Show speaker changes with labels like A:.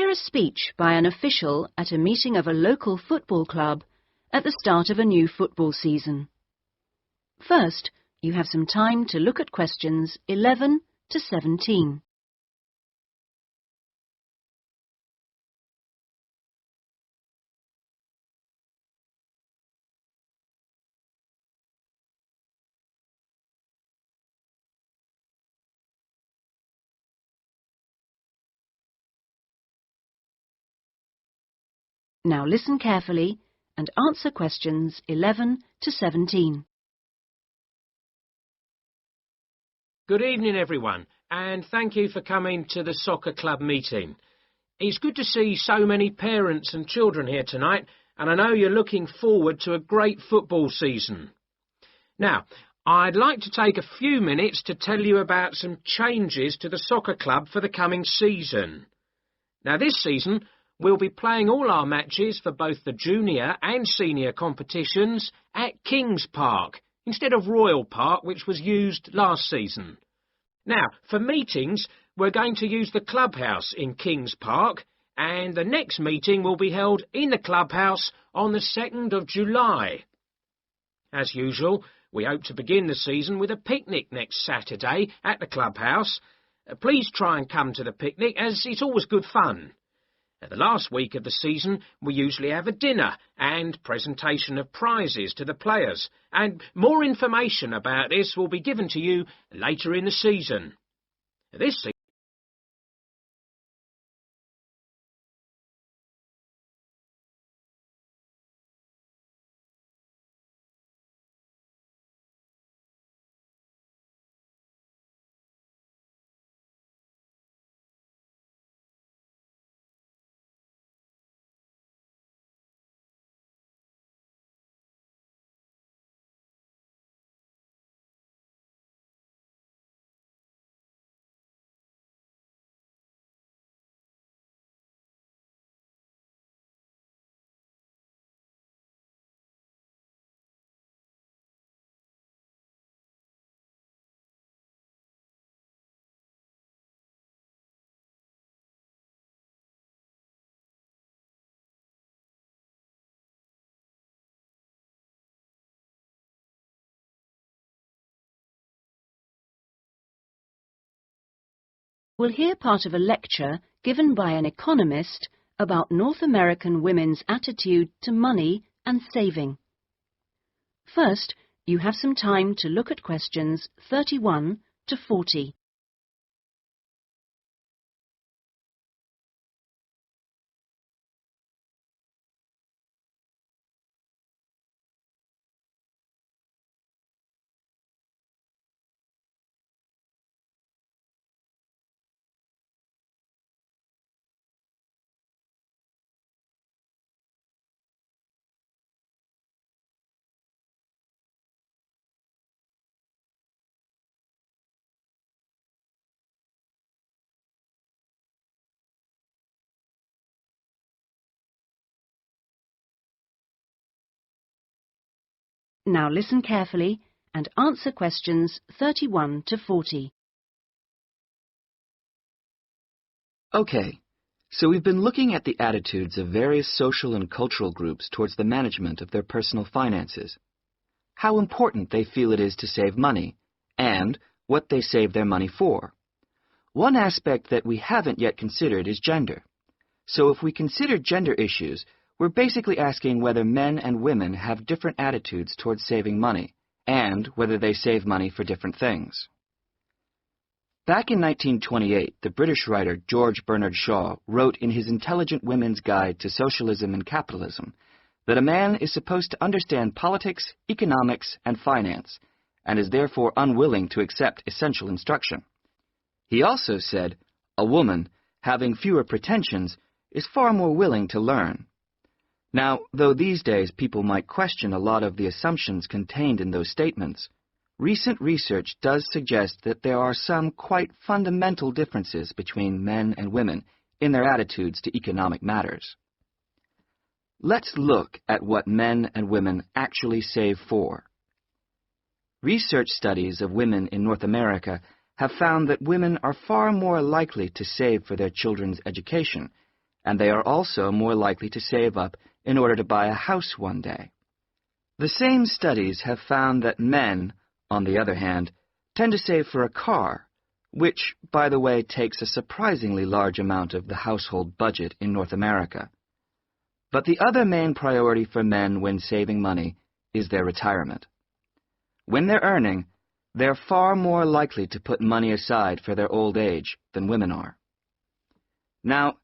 A: Hear a speech by an official at a meeting of a local football club at the start of a new football season. First, you have some time to look at questions 11 to 17. Now listen carefully and answer questions 11 to 17.
B: Good evening, everyone, and thank you for coming to the soccer club meeting. It's good to see so many parents and children here tonight, and I know you're looking forward to a great football season. Now, I'd like to take a few minutes to tell you about some changes to the soccer club for the coming season. Now, this season, we'll be playing all our matches for both the junior and senior competitions at Kings Park, instead of Royal Park, which was used last season. Now, for meetings, we're going to use the clubhouse in Kings Park, and the next meeting will be held in the clubhouse on the 2nd of July. As usual, we hope to begin the season with a picnic next Saturday at the clubhouse. Please try and come to the picnic, as it's always good fun. At the last week of the season, we usually have a dinner and presentation of prizes to the players, and more information about this will be given to you later in the season. This season,
A: We'll hear part of a lecture given by an economist about North American women's attitude to money and saving. First, you have some time to look at questions 31 to 40. Now listen carefully and answer questions 31 to 40.
C: Okay, so we've been looking at the attitudes of various social and cultural groups towards the management of their personal finances, how important they feel it is to save money, and what they save their money for. One aspect that we haven't yet considered is gender. So if we consider gender issues, we're basically asking whether men and women have different attitudes towards saving money, and whether they save money for different things. Back in 1928, the British writer George Bernard Shaw wrote in his Intelligent Women's Guide to Socialism and Capitalism that a man is supposed to understand politics, economics, and finance, and is therefore unwilling to accept essential instruction. He also said, a woman, having fewer pretensions, is far more willing to learn. Now, though these days people might question a lot of the assumptions contained in those statements, recent research does suggest that there are some quite fundamental differences between men and women in their attitudes to economic matters. Let's look at what men and women actually save for. Research studies of women in North America have found that women are far more likely to save for their children's education, and they are also more likely to save up in order to buy a house one day. The same studies have found that men, on the other hand, tend to save for a car, which, by the way, takes a surprisingly large amount of the household budget in North America. But the other main priority for men when saving money is their retirement. When they're earning, they're far more likely to put money aside for their old age than women are. Now,